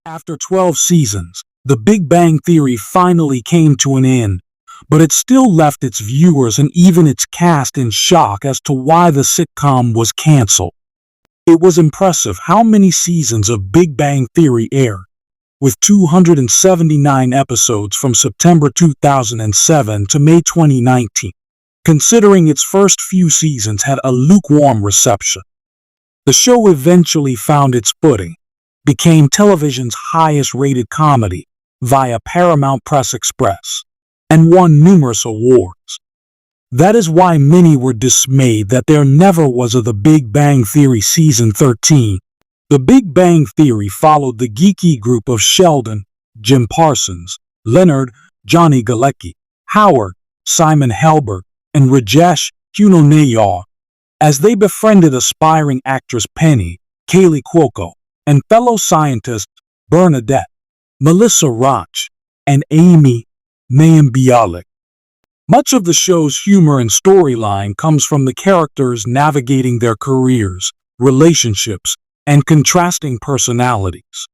After 12 seasons, The Big Bang Theory finally came to an end, but it still left its viewers and even its cast in shock as to why the sitcom was canceled. It was impressive how many seasons of Big Bang Theory aired, with 279 episodes from September 2007 to May 2019, considering its first few seasons had a lukewarm reception. The show eventually found its footing, became television's highest-rated comedy via Paramount Press Express, and won numerous awards. That is why many were dismayed that there never was a The Big Bang Theory Season 13. The Big Bang Theory followed the geeky group of Sheldon, Jim Parsons, Leonard, Johnny Galecki, Howard, Simon Helberg, and Rajesh Nayar, as they befriended aspiring actress Penny, Kaylee Cuoco, and fellow scientists Bernadette, Melissa Rauch, and Amy Bialik. Much of the show's humor and storyline comes from the characters navigating their careers, relationships, and contrasting personalities.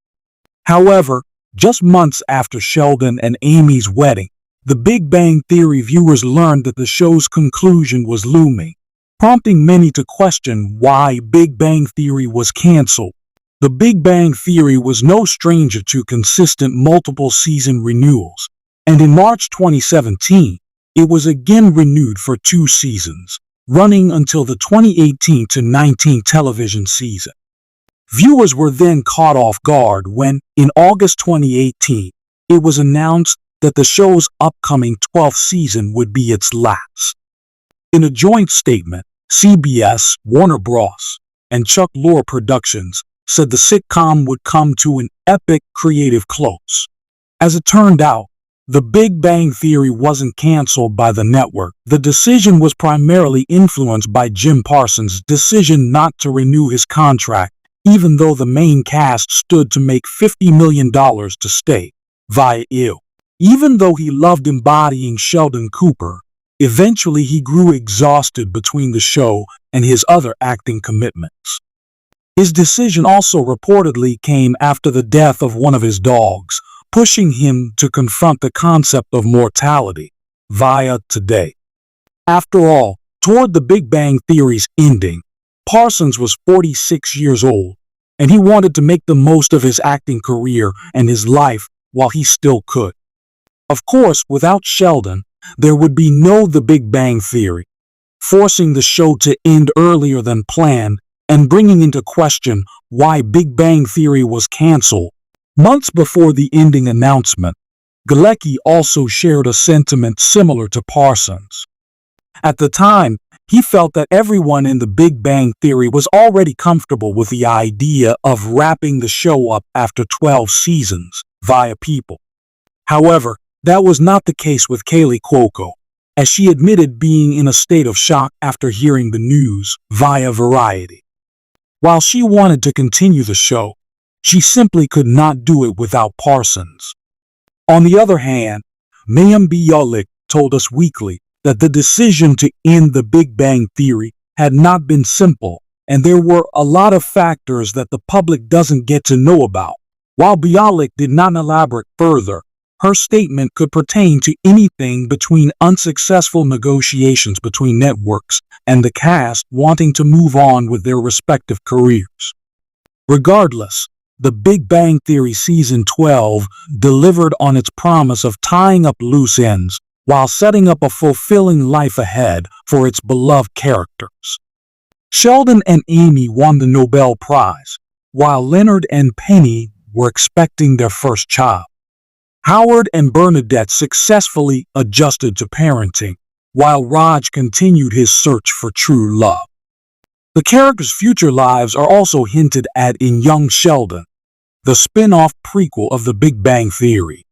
However, just months after Sheldon and Amy's wedding, The Big Bang Theory viewers learned that the show's conclusion was looming, prompting many to question why Big Bang Theory was canceled. The Big Bang Theory was no stranger to consistent multiple-season renewals, and in March 2017, it was again renewed for 2 seasons, running until the 2018-19 television season. Viewers were then caught off guard when, in August 2018, it was announced that the show's upcoming 12th season would be its last. In a joint statement, CBS, Warner Bros., and Chuck Lorre Productions said the sitcom would come to an epic creative close. As it turned out, The Big Bang Theory wasn't canceled by the network. The decision was primarily influenced by Jim Parsons' decision not to renew his contract, even though the main cast stood to make $50 million to stay via ill. Even though he loved embodying Sheldon Cooper, eventually he grew exhausted between the show and his other acting commitments. His decision also reportedly came after the death of one of his dogs, pushing him to confront the concept of mortality via Today. After all, toward The Big Bang Theory's ending, Parsons was 46 years old, and he wanted to make the most of his acting career and his life while he still could. Of course, without Sheldon, there would be no The Big Bang Theory, forcing the show to end earlier than planned and bringing into question why Big Bang Theory was canceled. Months before the ending announcement, Galecki also shared a sentiment similar to Parsons. At the time, he felt that everyone in The Big Bang Theory was already comfortable with the idea of wrapping the show up after 12 seasons via People. However, that was not the case with Kaylee Cuoco, as she admitted being in a state of shock after hearing the news via Variety. While she wanted to continue the show, she simply could not do it without Parsons. On the other hand, Mayim Bialik told Us Weekly that the decision to end The Big Bang Theory had not been simple, and there were a lot of factors that the public doesn't get to know about. While Bialik did not elaborate further, her statement could pertain to anything between unsuccessful negotiations between networks and the cast wanting to move on with their respective careers. Regardless, The Big Bang Theory Season 12 delivered on its promise of tying up loose ends while setting up a fulfilling life ahead for its beloved characters. Sheldon and Amy won the Nobel Prize, while Leonard and Penny were expecting their first child. Howard and Bernadette successfully adjusted to parenting, while Raj continued his search for true love. The characters' future lives are also hinted at in Young Sheldon, the spin-off prequel of The Big Bang Theory.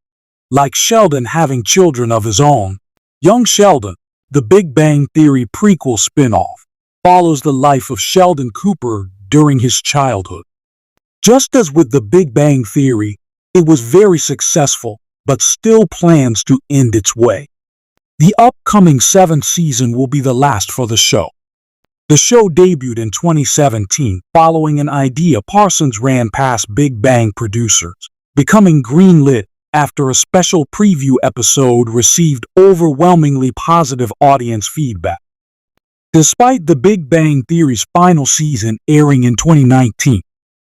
Like Sheldon having children of his own, Young Sheldon, the Big Bang Theory prequel spin-off, follows the life of Sheldon Cooper during his childhood. Just as with The Big Bang Theory, it was very successful, but still plans to end its way. The upcoming 7th season will be the last for the show. The show debuted in 2017 following an idea Parsons ran past Big Bang producers, becoming greenlit after a special preview episode received overwhelmingly positive audience feedback. Despite The Big Bang Theory's final season airing in 2019,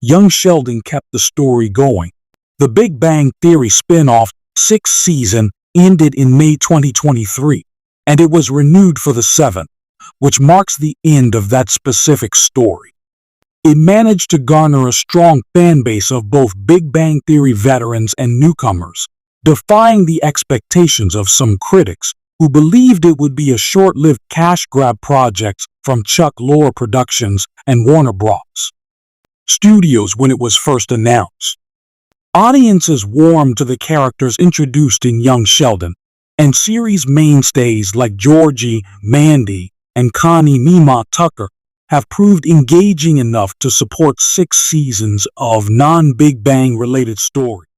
Young Sheldon kept the story going. The Big Bang Theory spinoff sixth season ended in May 2023, and it was renewed for the seventh, which marks the end of that specific story. It managed to garner a strong fan base of both Big Bang Theory veterans and newcomers, defying the expectations of some critics who believed it would be a short-lived cash grab project from Chuck Lorre Productions and Warner Bros. Studios when it was first announced. Audiences warmed to the characters introduced in Young Sheldon, and series mainstays like Georgie, Mandy, and Connie Mima Tucker have proved engaging enough to support 6 seasons of non-Big Bang related stories.